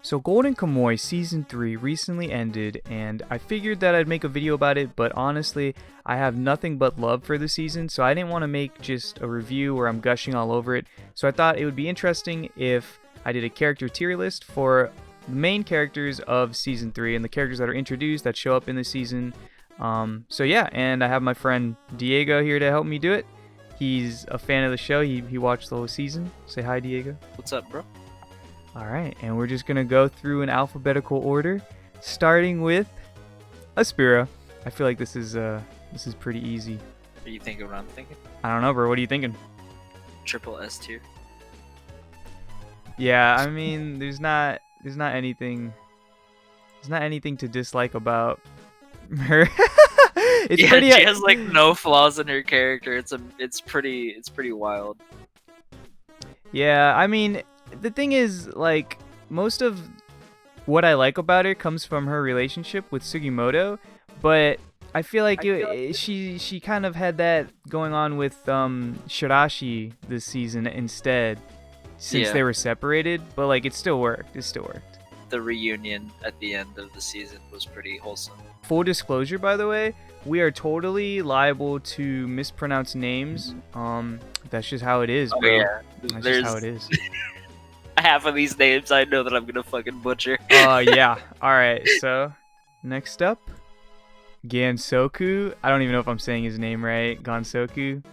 So Golden Kamuy Season 3 recently ended, and I figured that I'd make a video about it, but honestly, I have nothing but love for the season, so I didn't want to make just a review where I'm gushing all over it. So I thought it would be interesting if I did a character tier list for the main characters of Season 3 and the characters that are introduced that show up in the season. So yeah, and I have my friend Diego here to help me do it. He's a fan of the show. He watched the whole season. Say hi, Diego. What's up, bro? Alright, and we're just gonna go through in alphabetical order, starting with Aspria. I feel like this is pretty easy. Are you thinking what I'm thinking? I don't know, bro. What are you thinking? Triple S tier. Yeah, I mean, there's not anything to dislike about her. It's Yeah, pretty. she has like no flaws in her character. It's pretty wild. Yeah, I mean, the thing is, like, most of what I like about her comes from her relationship with Sugimoto, but I feel like she kind of had that going on with Shiraishi this season instead, since they were separated. But like, it still worked. The reunion at the end of the season was pretty wholesome. Full disclosure, by the way, we are totally liable to mispronounce names. That's just how it is, bro. Yeah. That's There's just how it is. half of these names I know that I'm gonna fucking butcher. Yeah. Alright, so next up, Gansoku. I don't even know if I'm saying his name right. Gansoku.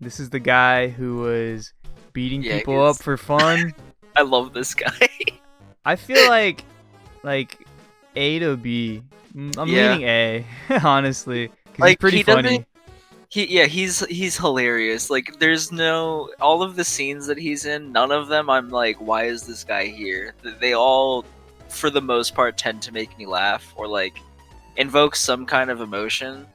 This is the guy who was beating people up for fun. I love this guy. I feel like A to B. I'm leaning A, honestly, because he's pretty funny. He's hilarious. Like, there's no, all of the scenes that he's in, none of them I'm like, why is this guy here? They all, for the most part, tend to make me laugh or like invoke some kind of emotion.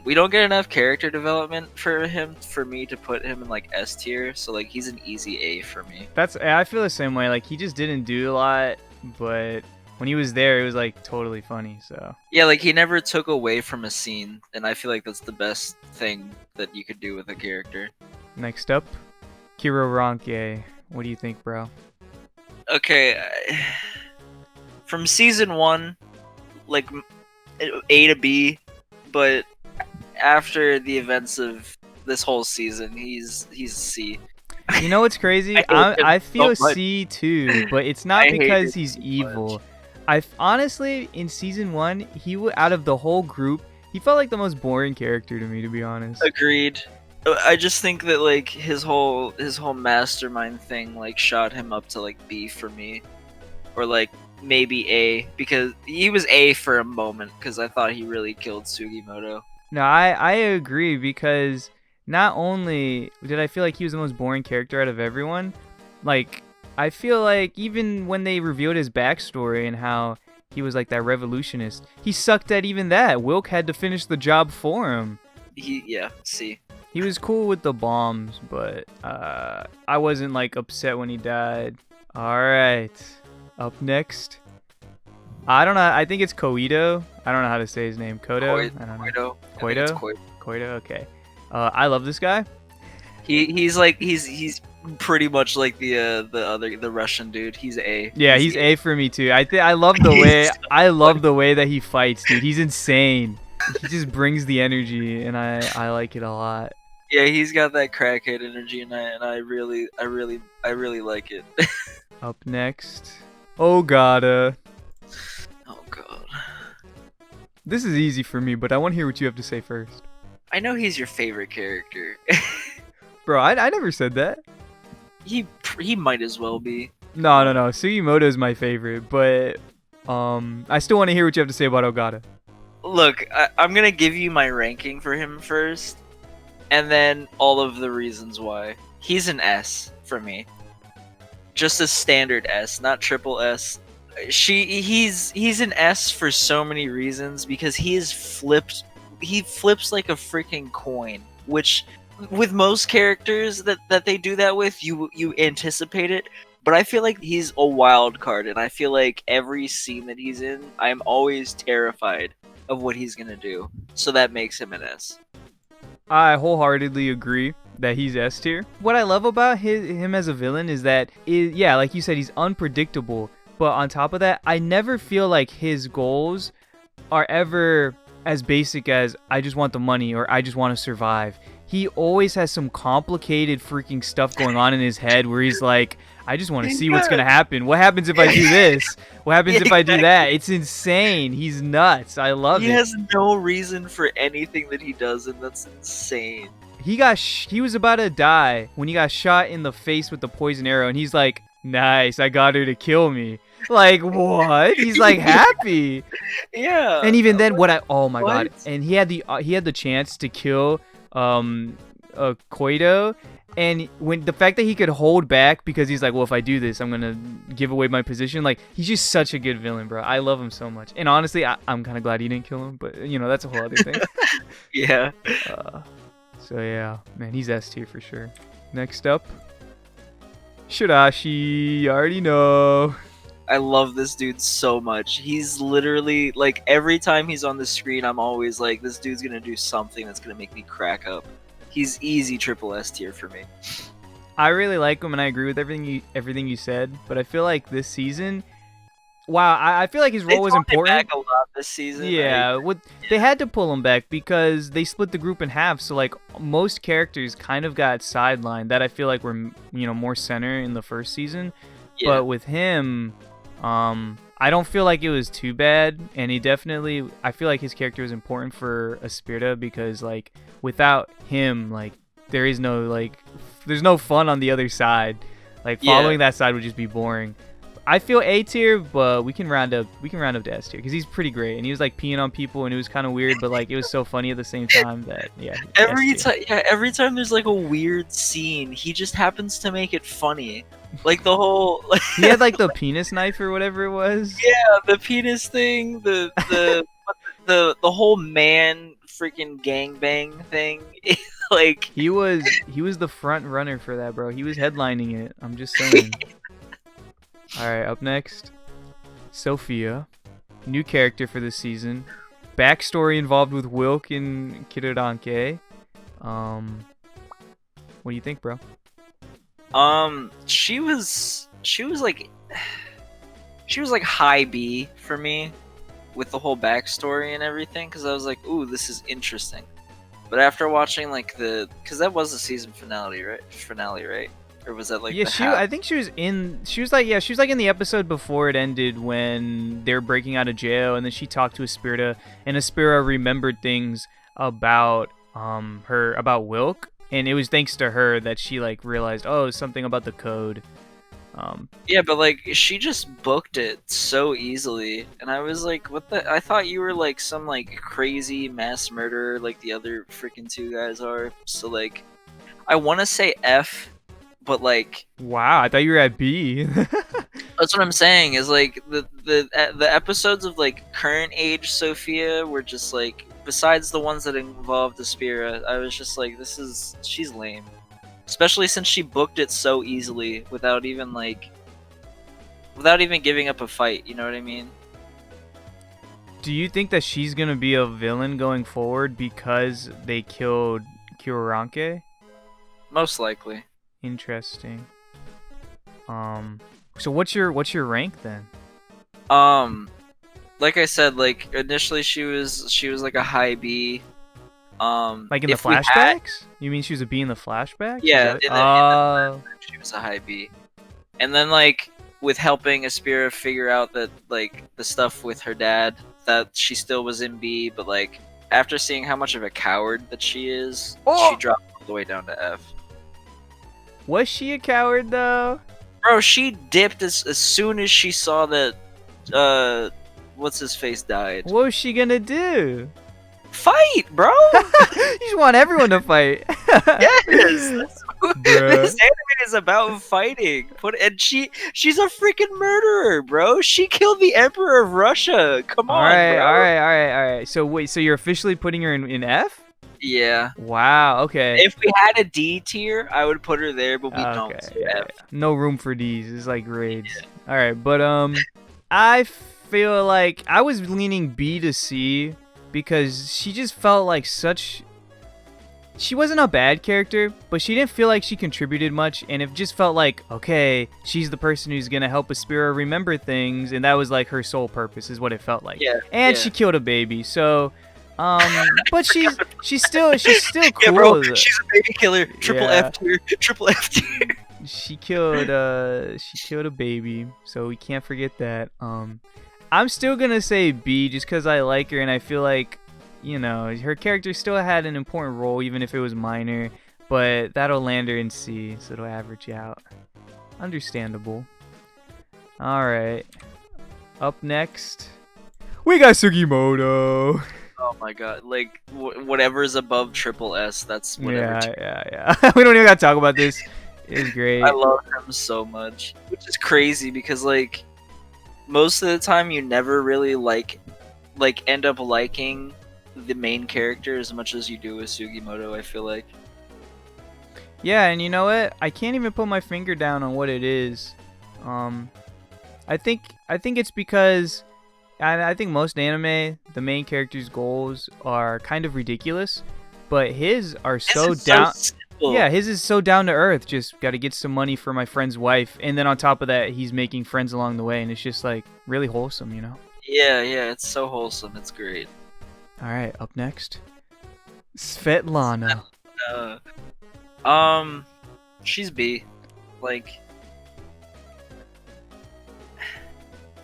We don't get enough character development for him for me to put him in like S tier, so like he's an easy A for me. I feel the same way. Like, he just didn't do a lot, but when he was there, it was like totally funny. So yeah, like he never took away from a scene, and I feel like that's the best thing that you could do with a character. Next up, Kiroranke. What do you think, bro? Okay, from season 1, like A to B, but after the events of this whole season, he's a C. You know what's crazy? I feel C too, but it's not because he's evil. Honestly, in season 1, out of the whole group, he felt like the most boring character to me, to be honest. Agreed. I just think that like his whole mastermind thing like shot him up to like B for me, or like maybe A, because he was A for a moment because I thought he really killed Sugimoto. No, I agree, because not only did I feel like he was the most boring character out of everyone, like, I feel like even when they revealed his backstory and how he was like that revolutionist, he sucked at even that. Wilk had to finish the job for him. C. He was cool with the bombs, but I wasn't like upset when he died. Alright, up next. I don't know, I think it's Koito. I don't know how to say his name. Koito? I don't know. Koito? Koito, okay. I love this guy. He's pretty much like the Russian dude. He's A. Yeah, he's A for me too. I love the way the way that he fights, dude. He's insane. He just brings the energy, and I like it a lot. Yeah, he's got that crackhead energy, and I really like it. Up next, Ogata. Oh god. This is easy for me, but I want to hear what you have to say first. I know he's your favorite character. Bro, I never said that. He might as well be. No. Sugimoto is my favorite, but I still want to hear what you have to say about Ogata. Look, I'm gonna give you my ranking for him first, and then all of the reasons why. He's an S for me. Just a standard S, not triple S. He's an S for so many reasons, because he flips like a freaking coin, which with most characters that they do that with, you anticipate it, but I feel like he's a wild card, and I feel like every scene that he's in, I'm always terrified of what he's gonna do, so that makes him an S. I wholeheartedly agree. that he's S tier. What I love about him as a villain is that, yeah, like you said, he's unpredictable. But on top of that, I never feel like his goals are ever as basic as I just want the money or I just want to survive. He always has some complicated freaking stuff going on in his head where he's like, I just want to see what's going to happen. What happens if I do this? What happens if I do that? It's insane. He's nuts. I love it. He has no reason for anything that he does, and that's insane. He was about to die when he got shot in the face with the poison arrow, and he's like, nice, I got her to kill me. Like, what? He's like happy. Yeah. And even then, oh my god. And he had the chance to kill Koito, and when the fact that he could hold back because he's like, well, if I do this, I'm gonna give away my position. Like, he's just such a good villain, bro. I love him so much. And honestly, I'm kind of glad he didn't kill him, but you know, that's a whole other thing. Yeah. So yeah, man, he's S tier for sure. Next up, Shiraishi. You already know. I love this dude so much. He's literally, like, every time he's on the screen, I'm always like, this dude's gonna do something that's gonna make me crack up. He's easy triple S tier for me. I really like him, and I agree with everything you said, but I feel like this season, wow, I feel like his role was important. Back a lot this season. Yeah, they had to pull him back because they split the group in half, so like most characters kind of got sidelined that I feel like were, you know, more center in the first season. Yeah. But with him, I don't feel like it was too bad, and I feel like his character was important for Aspria because, like, without him, like, there's no fun on the other side. Like, following that side would just be boring. I feel A tier, but we can round up to S tier because he's pretty great, and he was like peeing on people, and it was kind of weird, but like it was so funny at the same time that every time there's like a weird scene, he just happens to make it funny. Like the whole he had like the penis knife or whatever it was. Yeah, the penis thing, the whole man freaking gangbang thing. Like he was the front runner for that, bro. He was headlining it. I'm just saying. All right, up next, Sofia, new character for this season. Backstory involved with Wilk and Kiroranke. What do you think, bro? She was like high B for me with the whole backstory and everything, because I was like, ooh, this is interesting. But after watching like because that was the season finale, right? Or was that like I think she was in the episode before it ended when they were breaking out of jail, and then she talked to Aspria, and Aspria remembered things about about Wilk, and it was thanks to her that she like realized, oh, something about the code. Yeah, but like she just booked it so easily, and I was like, what the? I thought you were like some like crazy mass murderer like the other freaking two guys are. So like, I want to say F. But like, wow, I thought you were at B. That's what I'm saying. Is like the episodes of like current age Sofia were just like, besides the ones that involved Aspria, I was just like, she's lame. Especially since she booked it so easily without even giving up a fight. You know what I mean? Do you think that she's gonna be a villain going forward because they killed Kiroranke? Most likely. Interesting. So what's your rank then? Like I said, like initially she was like a high B. Like in the flashbacks? You mean she was a B in the flashback? Yeah, she was a high B. And then like with helping Aspria figure out that like the stuff with her dad, that she still was in B, but like after seeing how much of a coward that she is, she dropped all the way down to F. Was she a coward though? Bro, she dipped as soon as she saw that what's his face died. What was she gonna do? Fight, bro! You just want everyone to fight. Yes! This anime is about fighting. She's a freaking murderer, bro. She killed the Emperor of Russia. Come on, bro. All right. So wait, so you're officially putting her in F? Yeah. Wow, okay. If we had a D tier, I would put her there, but we don't. Yeah. No room for D's. It's like grades. Yeah. All right, but I feel like I was leaning B to C because she just felt like such she wasn't a bad character, but she didn't feel like she contributed much, and it just felt like, okay, she's the person who's gonna help Aspria remember things, and that was like her sole purpose, is what it felt like. Yeah. And she killed a baby, so, but she's still cool. Yeah, bro, she's a baby killer. Triple F tier. Triple F tier. She killed a baby, so we can't forget that. I'm still gonna say B just because I like her and I feel like, you know, her character still had an important role even if it was minor, but that'll land her in C, so it'll average out. Understandable. Alright. Up next, we got Sugimoto. Oh my god, like, whatever's above triple S, that's whatever. Yeah. We don't even gotta talk about this. It's great. I love him so much, which is crazy because, like, most of the time you never really end up liking the main character as much as you do with Sugimoto, I feel like. Yeah, and you know what? I can't even put my finger down on what it is. I think it's because I think most anime, the main character's goals are kind of ridiculous, but his are so down. Yeah, his is so down to earth. Just got to get some money for my friend's wife, and then on top of that, he's making friends along the way, and it's just like really wholesome, you know? Yeah, it's so wholesome. It's great. All right, up next, Svetlana. She's B. Like,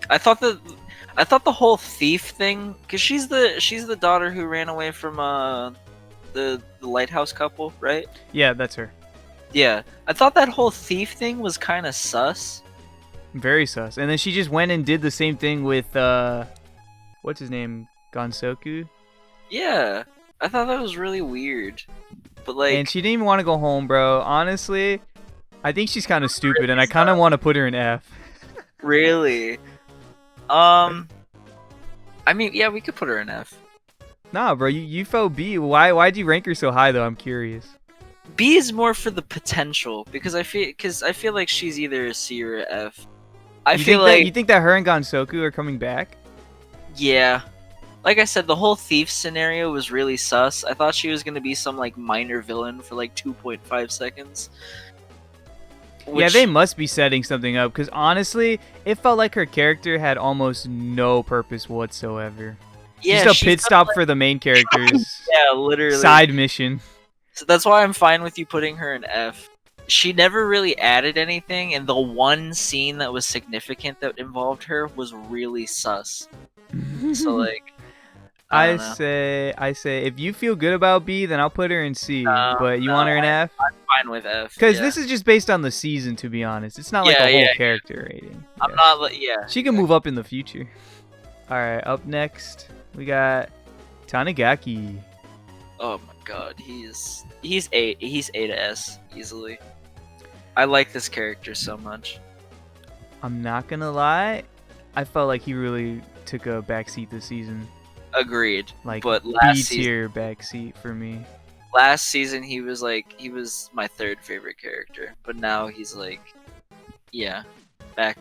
I thought the whole thief thing, because she's the daughter who ran away from the lighthouse couple, right? Yeah, that's her. Yeah, I thought that whole thief thing was kind of sus. Very sus. And then she just went and did the same thing with what's his name, Gansoku. Yeah, I thought that was really weird. But like, and she didn't even want to go home, bro. Honestly, I think she's kind of stupid, and I kind of want to put her in F. Really? I mean, yeah, we could put her in F. Nah, bro, you felt B. Why'd you rank her so high though? I'm curious. B is more for the potential because I feel like she's either a C or a F. You think that her and Gansoku are coming back? Yeah. Like I said, the whole thief scenario was really sus. I thought she was gonna be some like minor villain for like 2.5 seconds. Yeah, they must be setting something up because honestly, it felt like her character had almost no purpose whatsoever. Yeah, just a pit stop for the main character's literally side mission. So that's why I'm fine with you putting her in F. She never really added anything, and the one scene that was significant that involved her was really sus. So like, I say if you feel good about B, then I'll put her in C. But you want her in F? I'm fine with F. Because this is just based on the season, to be honest. It's not like a whole character rating. I'm not. Yeah. She can move up in the future. All right, up next we got Tanigaki. Oh my god, he's A. He's A to S easily. I like this character so much. I'm not gonna lie, I felt like he really took a backseat this season. Agreed. Like, but B tier backseat for me. Last season he was my third favorite character, but now he's like, yeah,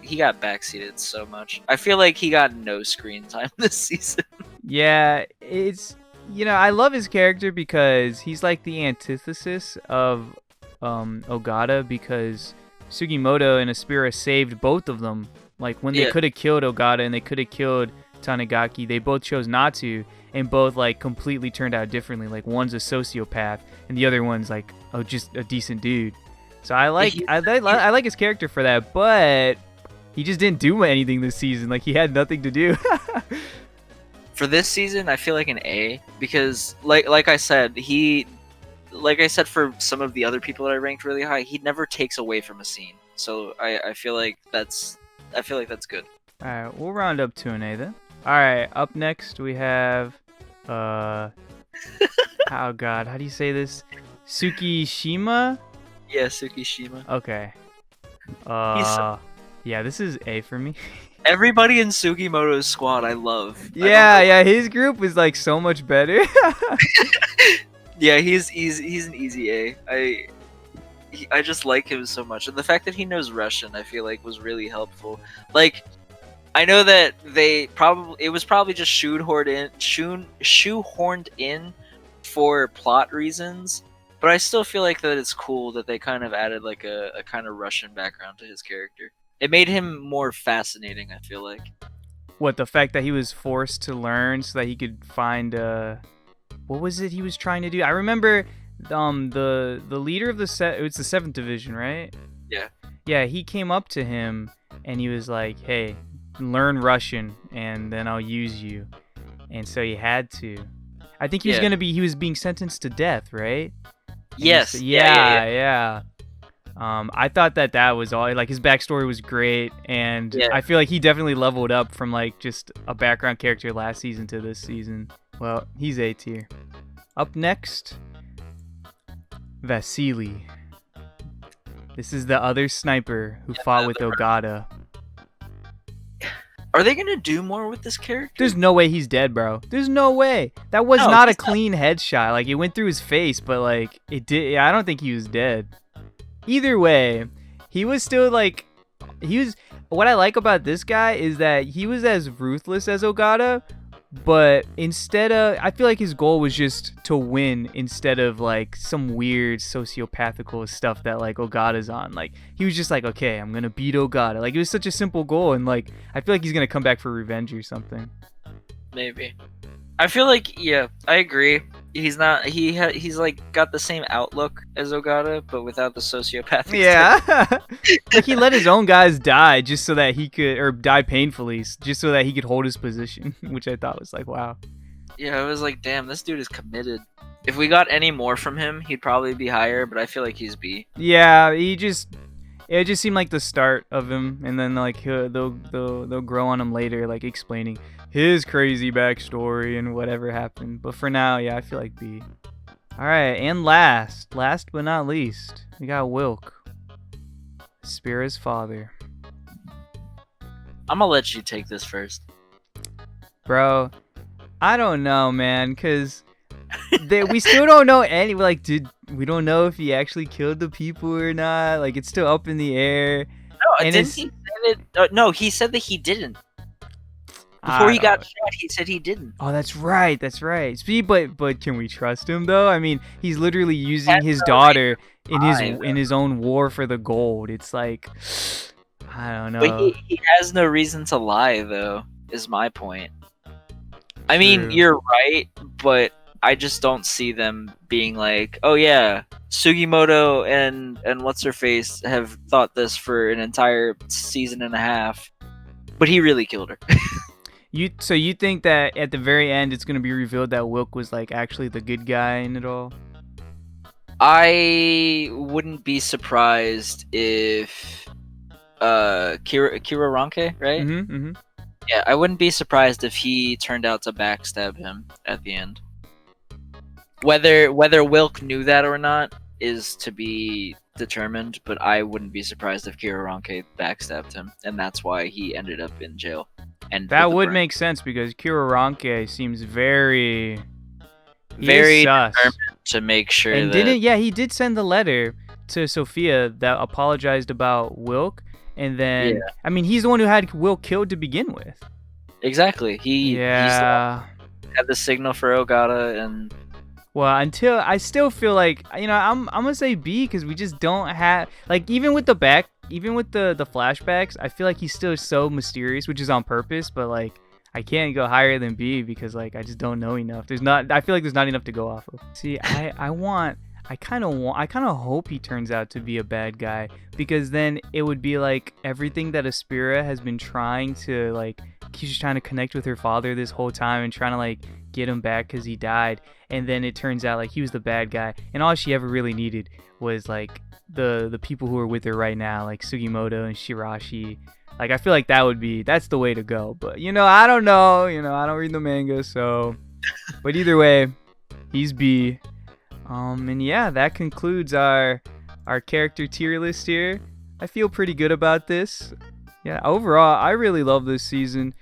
he got backseated so much. I feel like he got no screen time this season. Yeah, it's, you know, I love his character because he's like the antithesis of Ogata, because Sugimoto and Aspria saved both of them. Like when they could have killed Ogata and they could have killed Tanigaki, they both chose not to, and both like completely turned out differently. Like one's a sociopath and the other one's like just a decent dude. So I like his character for that, but he just didn't do anything this season. Like he had nothing to do. For this season, I feel like an A because like I said, for some of the other people that I ranked really high, he never takes away from a scene. So I feel like that's good. All right, we'll round up to an A then. All right, up next we have oh god, how do you say this? Tsukishima? Yeah, Tsukishima. Okay. Yeah, this is A for me. Everybody in Sugimoto's squad I love. Yeah, his group is like so much better. Yeah, he's an easy A. I just like him so much, and the fact that he knows Russian, I feel like, was really helpful. Like, I know that it was probably just shoehorned in for plot reasons, But I still feel like that it's cool that they kind of added like a kind of Russian background to his character. It made him more fascinating, I feel like. What, the fact that he was forced to learn so that he could find what was it he was trying to do? I remember the leader of it's the 7th division, right? Yeah. Yeah, he came up to him and he was like, "Hey, learn Russian and then I'll use you." And so he had to. I think he was being sentenced to death, right? Yes. Yeah. I thought that was all, like, his backstory was great, and I feel like he definitely leveled up from like just a background character last season to this season. Well, he's A tier. Up next, Vasily. This is the other sniper who fought with Ogata. Are they gonna do more with this character? There's no way he's dead, bro. There's no way. That was not a clean headshot. Like, it went through his face, but like it did. I don't think he was dead. Either way, he was still like, what I like about this guy is that he was as ruthless as Ogata, but I feel like his goal was just to win instead of like some weird sociopathical stuff that like Ogata's on. Like, he was just like, okay, I'm gonna beat Ogata. Like, it was such a simple goal, and like I feel like he's gonna come back for revenge or something. Maybe. I feel like, I agree. He's not. He's like got the same outlook as Ogata, but without the sociopathic. Yeah. Like, he let his own guys die just so that he could, or die painfully, just so that he could hold his position, which I thought was like, wow. Yeah, I was like, damn, this dude is committed. If we got any more from him, he'd probably be higher, but I feel like he's B. Yeah, it just seemed like the start of him, and then like they'll grow on him later, like explaining his crazy backstory and whatever happened. But for now, yeah, I feel like B. All right, and last but not least, we got Wilk, Aspira's father. I'm gonna let you take this first. Bro, I don't know, man, because we still don't know any. Like, we don't know if he actually killed the people or not. Like, it's still up in the air. No, didn't he say that? No, he said that he didn't. Before he got shot, he said he didn't. Oh, that's right. See, but can we trust him though? I mean, he's literally using his daughter in his own war for the gold. It's like, I don't know. But he has no reason to lie, though. Is my point. I mean, you're right, but I just don't see them being like, oh yeah, Sugimoto and what's her face have thought this for an entire season and a half, but he really killed her. So you think that at the very end it's gonna be revealed that Wilk was like actually the good guy in it all? I wouldn't be surprised if Kiroranke, right? Mm-hmm. Yeah, I wouldn't be surprised if he turned out to backstab him at the end. Whether Wilk knew that or not is to be determined, but I wouldn't be surprised if Kiroranke backstabbed him, and that's why he ended up in jail. And that would make sense because Kiroranke seems very determined to make sure. And he did send the letter to Sofia that apologized about Wilk, and then I mean, he's the one who had Wilk killed to begin with. Exactly. He's the one who had the signal for Ogata, and well, until I still feel like, you know, I'm gonna say B because we just don't have, like, even with the flashbacks, I feel like he's still so mysterious, which is on purpose, but like I can't go higher than B because like I just don't know enough. I feel like there's not enough to go off of. See, I kind of hope he turns out to be a bad guy, because then it would be like everything that Aspria has been trying to, like, she's just trying to connect with her father this whole time and trying to like get him back because he died, and then it turns out like he was the bad guy, and all she ever really needed was like the people who are with her right now, like Sugimoto and Shiraishi. Like, I feel like that's the way to go, but you know, I don't know, you know, I don't read the manga, so but either way, he's B. And yeah, that concludes our character tier list here. I feel pretty good about this. Yeah, overall, I really love this season.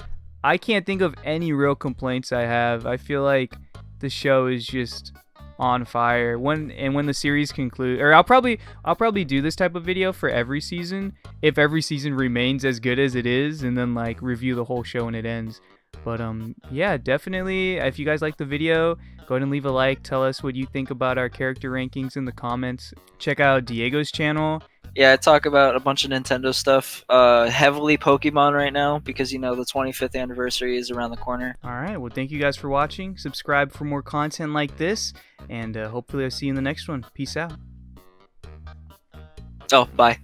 I can't think of any real complaints I have. I feel like the show is just on fire. When the series concludes, or I'll probably do this type of video for every season, if every season remains as good as it is, and then like review the whole show when it ends. But yeah, definitely, if you guys like the video, go ahead and leave a like. Tell us what you think about our character rankings in the comments. Check out Diego's channel. Yeah, I talk about a bunch of Nintendo stuff, heavily Pokemon right now, because, you know, the 25th anniversary is around the corner. All right, well, thank you guys for watching. Subscribe for more content like this, and hopefully I'll see you in the next one. Peace out. Oh, bye.